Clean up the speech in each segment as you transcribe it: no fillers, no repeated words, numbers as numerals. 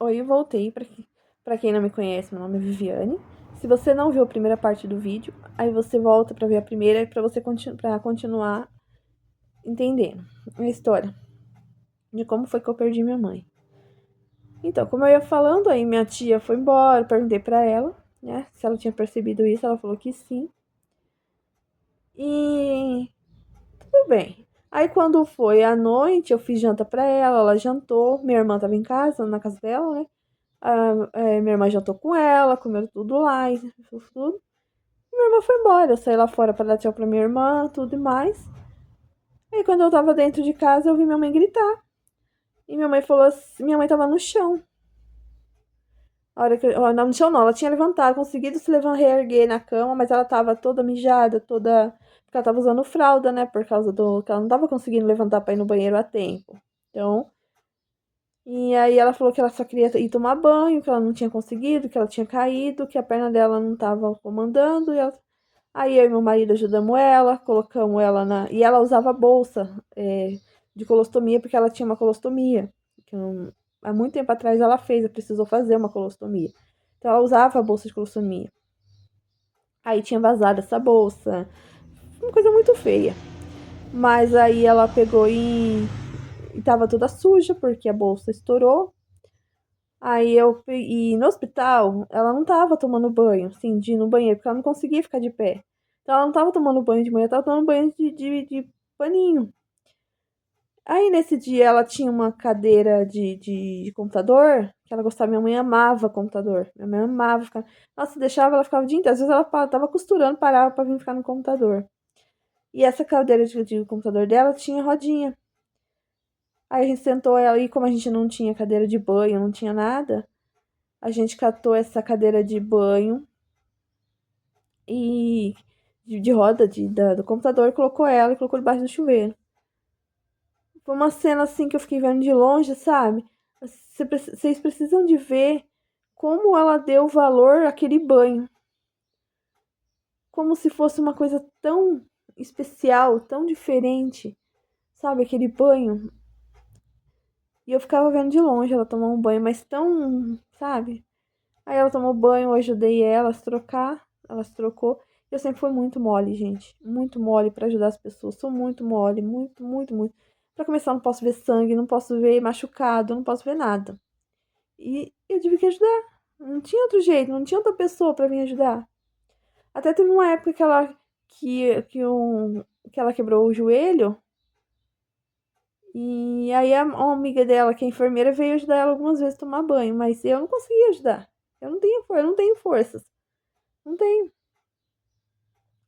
Oi, eu voltei. Pra quem não me conhece, meu nome é Viviane. Se você não viu a primeira parte do vídeo, aí você volta pra ver a primeira pra você para continuar entendendo a história de como foi que eu perdi minha mãe. Então, como eu ia falando, aí minha tia foi embora, perguntei pra ela, né, se ela tinha percebido isso, ela falou que sim. E tudo bem. Aí quando foi à noite, eu fiz janta pra ela jantou, minha irmã tava em casa, na casa dela, né? Minha irmã jantou com ela, comeu tudo lá, e tudo. Minha irmã foi embora. Eu saí lá fora pra dar tchau pra minha irmã, tudo e mais. Aí quando eu tava dentro de casa, eu vi minha mãe gritar. E minha mãe falou assim, minha mãe tava no chão. A hora que não, no chão não, ela tinha levantado, conseguido se levantar, reerguer na cama, mas ela tava toda mijada, toda. Porque ela tava usando fralda, né? Por causa do. Que ela não tava conseguindo levantar pra ir no banheiro a tempo. Então. E aí ela falou que ela só queria ir tomar banho, que ela não tinha conseguido, que ela tinha caído, que a perna dela não tava comandando. Aí eu e meu marido ajudamos ela, colocamos ela na. E ela usava bolsa de colostomia, porque ela tinha uma colostomia. Há muito tempo atrás ela precisou fazer uma colostomia. Então ela usava a bolsa de colostomia. Aí tinha vazado essa bolsa. Uma coisa muito feia. Mas aí ela pegou e tava toda suja, porque a bolsa estourou. Aí e no hospital, ela não tava tomando banho, assim, de ir no banheiro, porque ela não conseguia ficar de pé. Então ela não tava tomando banho de manhã, ela tava tomando banho de paninho. Aí nesse dia ela tinha uma cadeira de computador, que ela gostava, minha mãe amava computador. Minha mãe amava ficar. Nossa, deixava ela ficava o dia inteiro. Às vezes ela tava costurando, parava pra vir ficar no computador. E essa cadeira de computador dela tinha rodinha. Aí a gente sentou ela, e como a gente não tinha cadeira de banho, não tinha nada, a gente catou essa cadeira de banho e de roda do computador, colocou ela e colocou debaixo do chuveiro. Foi uma cena assim que eu fiquei vendo de longe, sabe? Vocês precisam de ver como ela deu valor àquele banho. Como se fosse uma coisa tão especial, tão diferente, sabe? Aquele banho. E eu ficava vendo de longe ela tomar um banho, mas tão, sabe? Aí ela tomou banho, eu ajudei ela a se trocar, ela se trocou. Eu sempre fui muito mole, gente. Muito mole pra ajudar as pessoas. Sou muito mole, muito, muito, muito. Pra começar, eu não posso ver sangue, não posso ver machucado, não posso ver nada. E eu tive que ajudar. Não tinha outro jeito, não tinha outra pessoa pra vir ajudar. Até teve uma época que ela quebrou o joelho. E aí uma amiga dela, que é enfermeira, veio ajudar ela algumas vezes a tomar banho, mas eu não conseguia ajudar. Eu não tenho forças. Não tenho.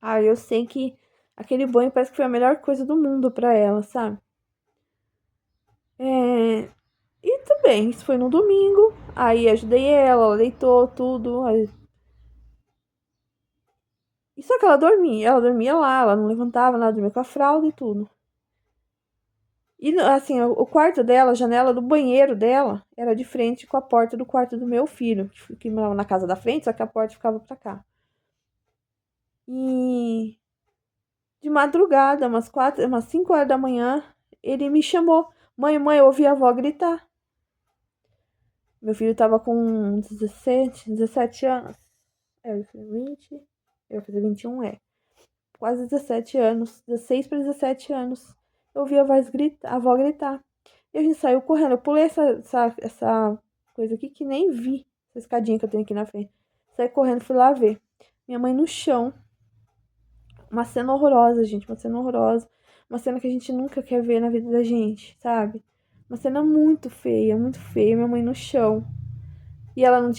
Ah, eu sei que aquele banho parece que foi a melhor coisa do mundo pra ela, sabe? É... E também, isso foi no domingo. Aí ajudei ela deitou tudo. E só que ela dormia lá, ela não levantava nada, dormia com a fralda e tudo. E assim, o quarto dela, a janela do banheiro dela, era de frente com a porta do quarto do meu filho, que morava na casa da frente, só que a porta ficava pra cá. E de madrugada, umas 5 horas da manhã, ele me chamou. Mãe, mãe, eu ouvi a avó gritar. Meu filho tava com 17 anos. Eu fiz 20, eu vou fazer 21, quase 17 anos, 16 para 17 anos. Eu ouvi a avó gritar. E a gente saiu correndo. Eu pulei essa coisa aqui que nem vi. Essa escadinha que eu tenho aqui na frente. Saí correndo, fui lá ver. Minha mãe no chão. Uma cena horrorosa, gente. Uma cena horrorosa. Uma cena que a gente nunca quer ver na vida da gente, sabe? Uma cena muito feia, muito feia. Minha mãe no chão. E ela não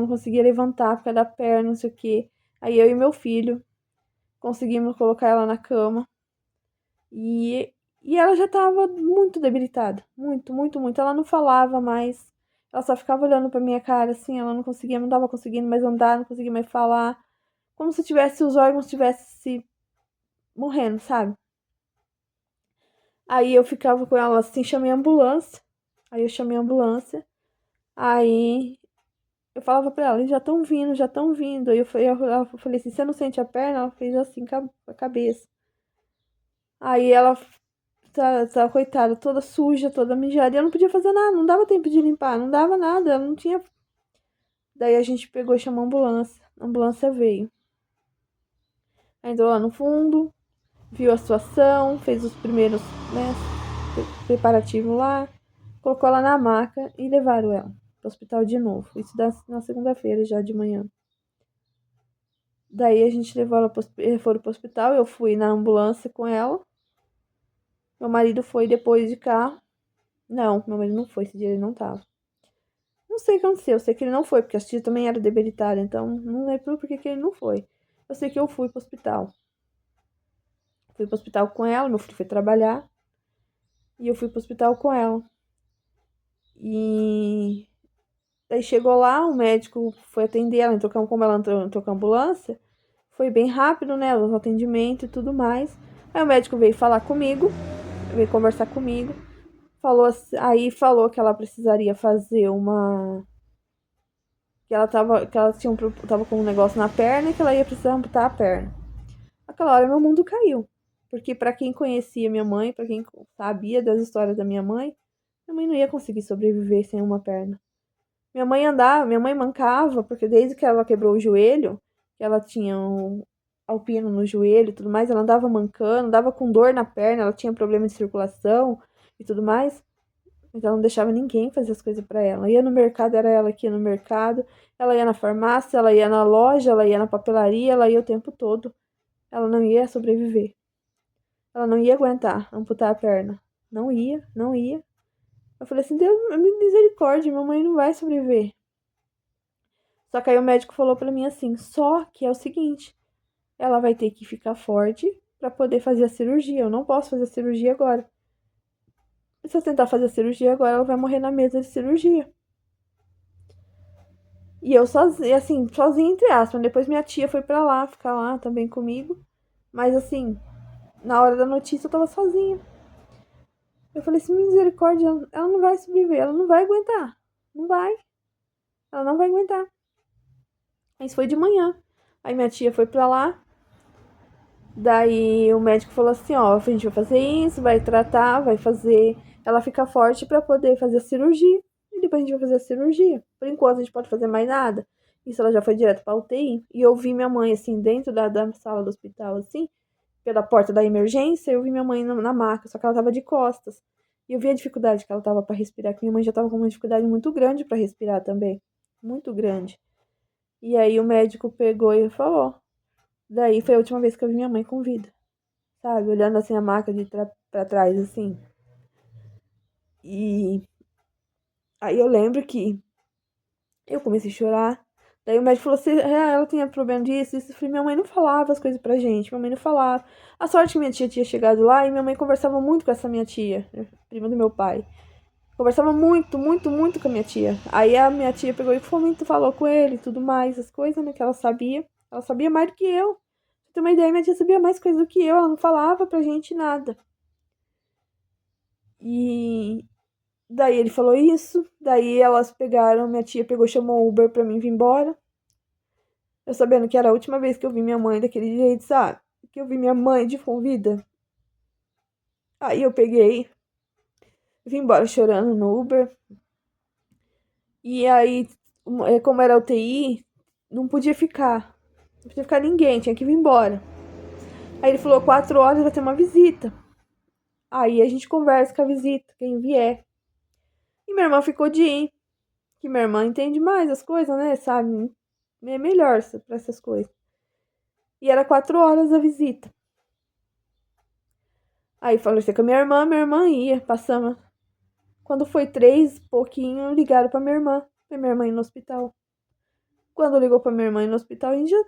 conseguia levantar por causa da perna, não sei o quê. Aí eu e meu filho conseguimos colocar ela na cama. E, e ela já tava muito debilitada. Muito, muito, muito. Ela não falava mais. Ela só ficava olhando pra minha cara, assim. Ela não conseguia, não tava conseguindo mais andar, não conseguia mais falar. Como se tivesse os órgãos tivesse morrendo, sabe? Aí eu ficava com ela assim, chamei a ambulância. Aí eu chamei a ambulância. Aí eu falava pra ela, eles já estão vindo, já estão vindo. Aí ela falei assim, você não sente a perna? Ela fez assim com a cabeça. Aí ela Tá, coitada, toda suja, toda mijada. E eu não podia fazer nada, não dava tempo de limpar, não dava nada, ela não tinha. Daí a gente pegou e chamou a ambulância. A ambulância veio. Entrou lá no fundo, viu a situação, fez os primeiros, né, preparativos lá, colocou ela na maca e levaram ela pro hospital de novo. Isso na segunda-feira já de manhã. Daí a gente levou ela foram pro hospital, eu fui na ambulância com ela. Meu marido foi depois de carro. Não, meu marido não foi, esse dia ele não tava. Não sei o que aconteceu, eu sei que ele não foi, porque a tia também era debilitada, então não lembro por que ele não foi. Eu sei que eu fui pro hospital. Fui pro hospital com ela, meu filho foi trabalhar. E eu fui pro hospital com ela. E daí chegou lá, o médico foi atender ela, como ela entrou com a ambulância, foi bem rápido, né? O atendimento e tudo mais. Aí o médico veio falar comigo, veio conversar comigo. Falou que ela precisaria fazer uma. Que ela tava com um negócio na perna e que ela ia precisar amputar a perna. Naquela hora meu mundo caiu. Porque para quem conhecia minha mãe, para quem sabia das histórias da minha mãe não ia conseguir sobreviver sem uma perna. Minha mãe mancava, porque desde que ela quebrou o joelho, que ela tinha um alpino no joelho e tudo mais, ela andava mancando, andava com dor na perna, ela tinha problema de circulação e tudo mais. Então ela não deixava ninguém fazer as coisas para ela. Ia no mercado, era ela que ia no mercado, ela ia na farmácia, ela ia na loja, ela ia na papelaria, ela ia o tempo todo. Ela não ia sobreviver. Ela não ia aguentar amputar a perna. Não ia, não ia. Eu falei assim, Deus, misericórdia, minha mãe não vai sobreviver. Só que aí o médico falou pra mim assim, só que é o seguinte, ela vai ter que ficar forte pra poder fazer a cirurgia. Eu não posso fazer a cirurgia agora. Se eu tentar fazer a cirurgia agora, ela vai morrer na mesa de cirurgia. E eu sozinha, assim, sozinha entre aspas. Depois minha tia foi pra lá, ficar lá também comigo. Mas assim, na hora da notícia eu tava sozinha. Eu falei assim, misericórdia, ela não vai sobreviver, ela não vai aguentar. Não vai. Ela não vai aguentar. Isso foi de manhã. Aí minha tia foi pra lá. Daí o médico falou assim, ó, a gente vai fazer isso, vai tratar, vai fazer ela ficar forte pra poder fazer a cirurgia. E depois a gente vai fazer a cirurgia. Por enquanto a gente pode fazer mais nada. Isso ela já foi direto pra UTI. E eu vi minha mãe, assim, dentro da sala do hospital, assim, pela porta da emergência, eu vi minha mãe na maca, só que ela tava de costas. E eu vi a dificuldade que ela tava pra respirar, que minha mãe já tava com uma dificuldade muito grande pra respirar também. Muito grande. E aí o médico pegou e falou. Daí foi a última vez que eu vi minha mãe com vida. Sabe? Olhando assim a maca pra trás, assim. E aí eu lembro que eu comecei a chorar. Daí o médico falou assim, ela tinha problema disso, isso. Eu falei, minha mãe não falava as coisas pra gente, minha mãe não falava. A sorte que minha tia tinha chegado lá e minha mãe conversava muito com essa minha tia, prima do meu pai. Conversava muito, muito, muito com a minha tia. Aí a minha tia pegou e falou com ele e tudo mais, as coisas, né, que ela sabia. Ela sabia mais do que eu. Pra ter uma ideia, minha tia sabia mais coisas do que eu, ela não falava pra gente nada. E daí ele falou isso, daí elas pegaram, minha tia pegou, chamou o Uber pra mim vir embora. Eu sabendo que era a última vez que eu vi minha mãe daquele jeito, sabe? Que eu vi minha mãe de convida. Aí eu peguei, vim embora chorando no Uber. E aí, como era UTI, não podia ficar. Não podia ficar ninguém, tinha que vir embora. Aí ele falou, 4 horas vai ter uma visita. Aí a gente conversa com a visita, quem vier. E minha irmã ficou de ir. Que minha irmã entende mais as coisas, né? Sabe? É melhor pra essas coisas. E era 4 horas a visita. Aí falei assim com a minha irmã ia, passamos. Quando foi 3, pouquinho, ligaram pra minha irmã ir no hospital. Quando ligou pra minha irmã ir no hospital, a gente já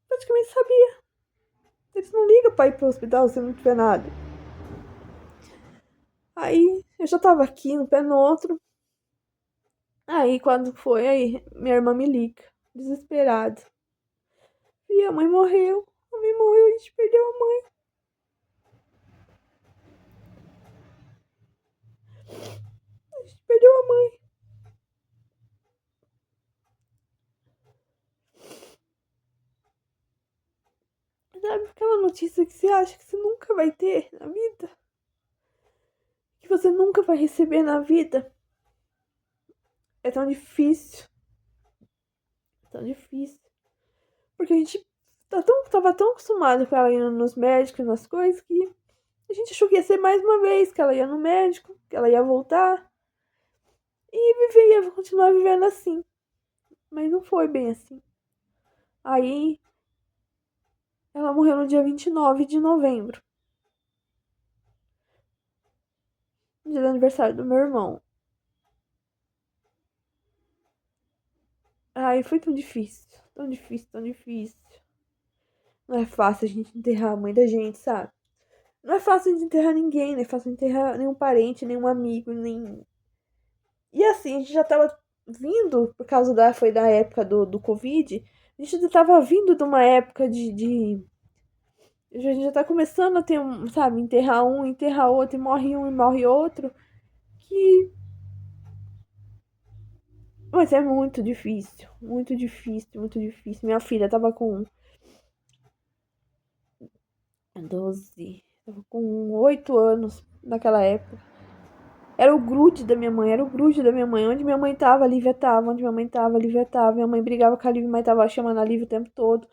praticamente sabia. Eles não ligam pra ir pro hospital se não tiver nada. Aí eu já tava aqui, no pé no outro. Aí quando foi, aí minha irmã me liga, desesperada. E a mãe morreu. A mãe morreu, a gente perdeu a mãe. A gente perdeu a mãe. Sabe aquela notícia que você acha que você nunca vai ter na vida? você nunca vai receber na vida. É tão difícil. Tão difícil. Porque a gente tava tão acostumado com ela indo nos médicos, nas coisas, que a gente achou que ia ser mais uma vez, que ela ia no médico, que ela ia voltar. E ia continuar vivendo assim. Mas não foi bem assim. Aí, ela morreu no dia 29 de novembro. No dia do aniversário do meu irmão. Ai, foi tão difícil. Tão difícil, tão difícil. Não é fácil a gente enterrar a mãe da gente, sabe? Não é fácil de enterrar ninguém, não é fácil de enterrar nenhum parente, nenhum amigo, nem. E assim, a gente já tava vindo, por causa foi da época do Covid, a gente já tava vindo de uma época de. A gente já tá começando a ter sabe, enterrar outro, e morre um e morre outro. Que. Mas é muito difícil, muito difícil, muito difícil. Minha filha tava com 12, tava com 8 anos naquela época. Era o grude da minha mãe, era o grude da minha mãe. Onde minha mãe tava, a Lívia tava. Onde minha mãe tava, a Lívia tava. Minha mãe brigava com a Lívia, mas tava chamando a Lívia o tempo todo.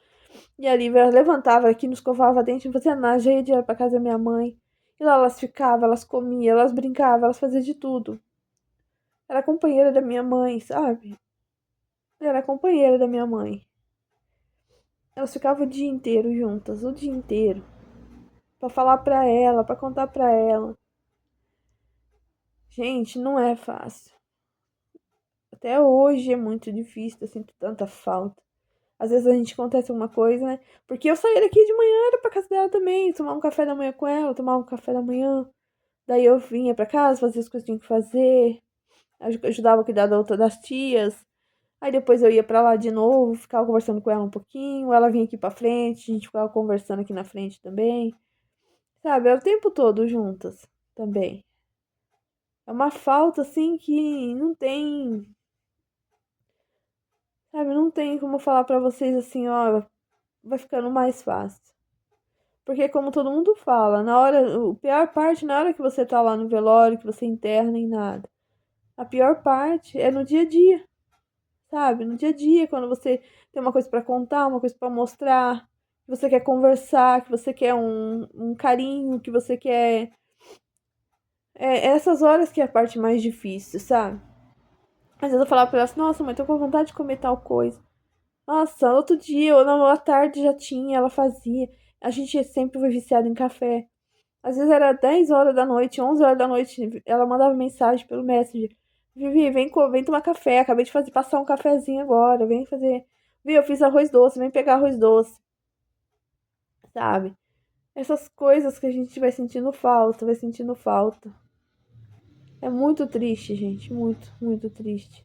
E a Lívia levantava aqui, nos escovava dente, não fazia nada, já ia direto pra casa da minha mãe. E lá elas ficavam, elas comiam, elas brincavam, elas faziam de tudo. Era companheira da minha mãe, sabe? Era companheira da minha mãe. Elas ficavam o dia inteiro juntas, o dia inteiro. Pra falar pra ela, pra contar pra ela. Gente, não é fácil. Até hoje é muito difícil, eu sinto tanta falta. Às vezes a gente acontece alguma coisa, né? Porque eu saía daqui de manhã, era pra casa dela também, tomar um café da manhã com ela, tomava um café da manhã. Daí eu vinha pra casa, fazia as coisas que tinha que fazer, ajudava a cuidar da outra das tias. Aí depois eu ia pra lá de novo, ficava conversando com ela um pouquinho, ela vinha aqui pra frente, a gente ficava conversando aqui na frente também. Sabe, era o tempo todo juntas também. É uma falta assim que não tem, sabe, não tem como falar pra vocês assim, ó, vai ficando mais fácil. Porque como todo mundo fala, na hora, o pior parte não é na hora que você tá lá no velório, que você enterra nem nada. A pior parte é no dia a dia, sabe? No dia a dia, quando você tem uma coisa pra contar, uma coisa pra mostrar, que você quer conversar, que você quer um carinho, que você quer. É essas horas que é a parte mais difícil, sabe? Às vezes eu falava pra ela assim, nossa, mãe, tô com vontade de comer tal coisa. Nossa, outro dia, ou na tarde já tinha, ela fazia. A gente sempre foi viciado em café. Às vezes era 10 horas da noite, 11 horas da noite, ela mandava mensagem pelo Messenger. Vivi, vem tomar café, acabei de passar um cafezinho agora, vem fazer. Vi, eu fiz arroz doce, vem pegar arroz doce, sabe? Essas coisas que a gente vai sentindo falta, vai sentindo falta. É muito triste, gente, muito, muito triste.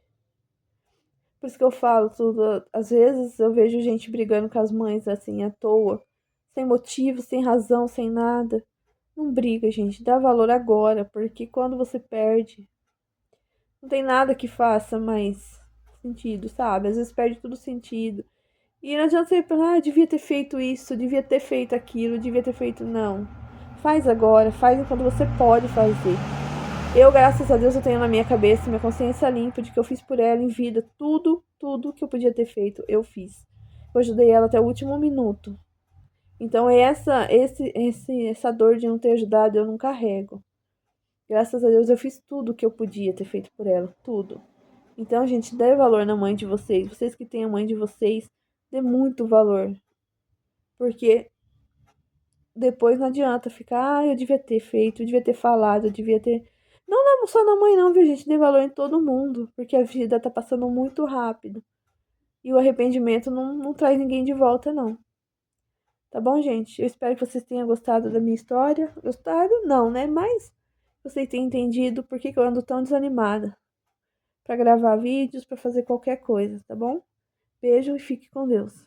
Por isso que eu falo tudo. Às vezes eu vejo gente brigando com as mães assim à toa, sem motivo, sem razão, sem nada. Não briga, gente, dá valor agora, porque quando você perde, não tem nada que faça mais sentido, sabe? Às vezes perde todo sentido. E não adianta você pensar, ah, devia ter feito isso, devia ter feito aquilo, devia ter feito. Não. Faz agora, faz enquanto você pode fazer. Eu, graças a Deus, eu tenho na minha cabeça, minha consciência limpa de que eu fiz por ela em vida tudo, tudo que eu podia ter feito, eu fiz. Eu ajudei ela até o último minuto. Então, essa dor de não ter ajudado, eu não carrego. Graças a Deus, eu fiz tudo que eu podia ter feito por ela, tudo. Então, gente, dê valor na mãe de vocês. Vocês que têm a mãe de vocês, dê muito valor. Porque depois não adianta ficar, ah, eu devia ter feito, eu devia ter falado, eu devia ter. Não, não só na mãe, não, viu, gente? Dê valor em todo mundo. Porque a vida tá passando muito rápido. E o arrependimento não traz ninguém de volta, não. Tá bom, gente? Eu espero que vocês tenham gostado da minha história. Gostado? Não, né? Mas vocês tenham entendido por que eu ando tão desanimada pra gravar vídeos, pra fazer qualquer coisa, tá bom? Beijo e fique com Deus.